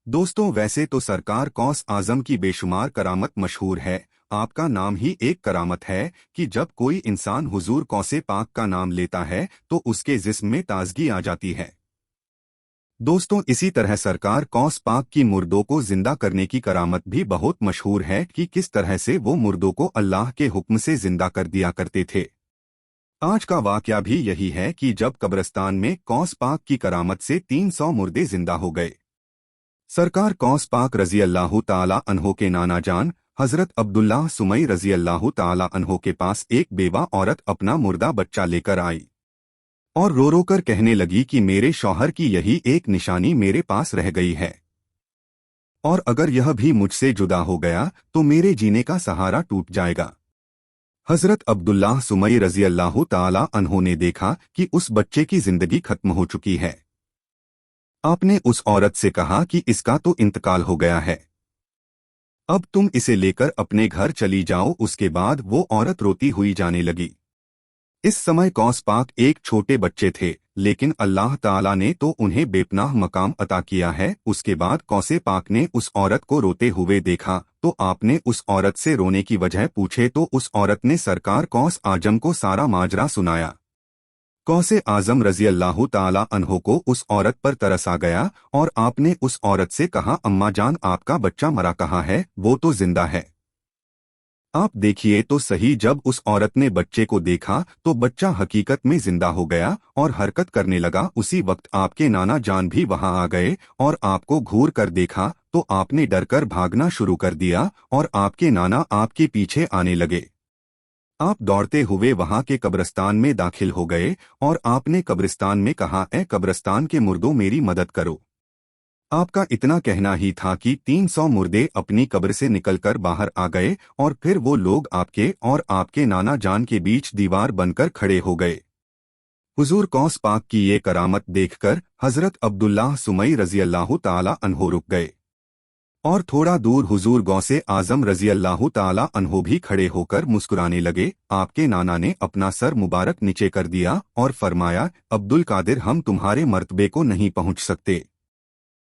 दोस्तों, वैसे तो सरकार कौस आजम की बेशुमार करामत मशहूर है। आपका नाम ही एक करामत है कि जब कोई इंसान हुजूर कौसे पाक का नाम लेता है तो उसके जिस्म में ताजगी आ जाती है। दोस्तों, इसी तरह सरकार कौस पाक की मुर्दों को जिंदा करने की करामत भी बहुत मशहूर है कि किस तरह से वो मुर्दों को अल्लाह के हुक्म से जिंदा कर दिया करते थे। आज का वाकया भी यही है कि जब कब्रिस्तान में कौस पाक की करामत से 300 मुर्दे जिंदा हो गए। सरकार कौस पाक रजी अल्लाह ताला अन्हो के नाना जान हजरत अब्दुल्लाह सुमई रजी अल्लाह ताला अन्हो के पास एक बेवा औरत अपना मुर्दा बच्चा लेकर आई और रो रो कर कहने लगी कि मेरे शौहर की यही एक निशानी मेरे पास रह गई है और अगर यह भी मुझसे जुदा हो गया तो मेरे जीने का सहारा टूट जाएगा। हजरत अब्दुल्लाह सुमई रजी अल्लाह ताला अन्हो ने देखा कि उस बच्चे की जिंदगी खत्म हो चुकी है। आपने उस औरत से कहा कि इसका तो इंतकाल हो गया है, अब तुम इसे लेकर अपने घर चली जाओ। उसके बाद वो औरत रोती हुई जाने लगी। इस समय कौस पाक एक छोटे बच्चे थे, लेकिन अल्लाह ताला ने तो उन्हें बेपनाह मकाम अता किया है। उसके बाद कौसे पाक ने उस औरत को रोते हुए देखा तो आपने उस औरत से रोने की वजह पूछे तो उस औरत ने सरकार कौस आजम को सारा माजरा सुनाया। कौसे आजम रजी अल्लाह ताला अन्हो को उस औरत पर तरस आ गया और आपने उस औरत से कहा, अम्मा जान, आपका बच्चा मरा कहाँ है? वो तो जिंदा है, आप देखिए तो सही। जब उस औरत ने बच्चे को देखा तो बच्चा हकीकत में जिंदा हो गया और हरकत करने लगा। उसी वक्त आपके नाना जान भी वहां आ गए और आपको घूर कर देखा तो आपने डरकर भागना शुरू कर दिया और आपके नाना आपके पीछे आने लगे। आप दौड़ते हुए वहां के कब्रिस्तान में दाखिल हो गए और आपने कब्रिस्तान में कहा, ए कब्रिस्तान के मुर्दों, मेरी मदद करो। आपका इतना कहना ही था कि 300 मुर्दे अपनी कब्र से निकलकर बाहर आ गए और फिर वो लोग आपके और आपके नाना जान के बीच दीवार बनकर खड़े हो गए। हुजूर कौस पाक की ये करामत देखकर हजरत अब्दुल्लाह सुमई रजी अल्लाह ताला अन्हो रुक गए और थोड़ा दूर हुजूर गौसे आजम रजी अल्लाह ताला अन्हो भी खड़े होकर मुस्कुराने लगे। आपके नाना ने अपना सर मुबारक नीचे कर दिया और फरमाया, अब्दुल कादिर, हम तुम्हारे मर्तबे को नहीं पहुंच सकते।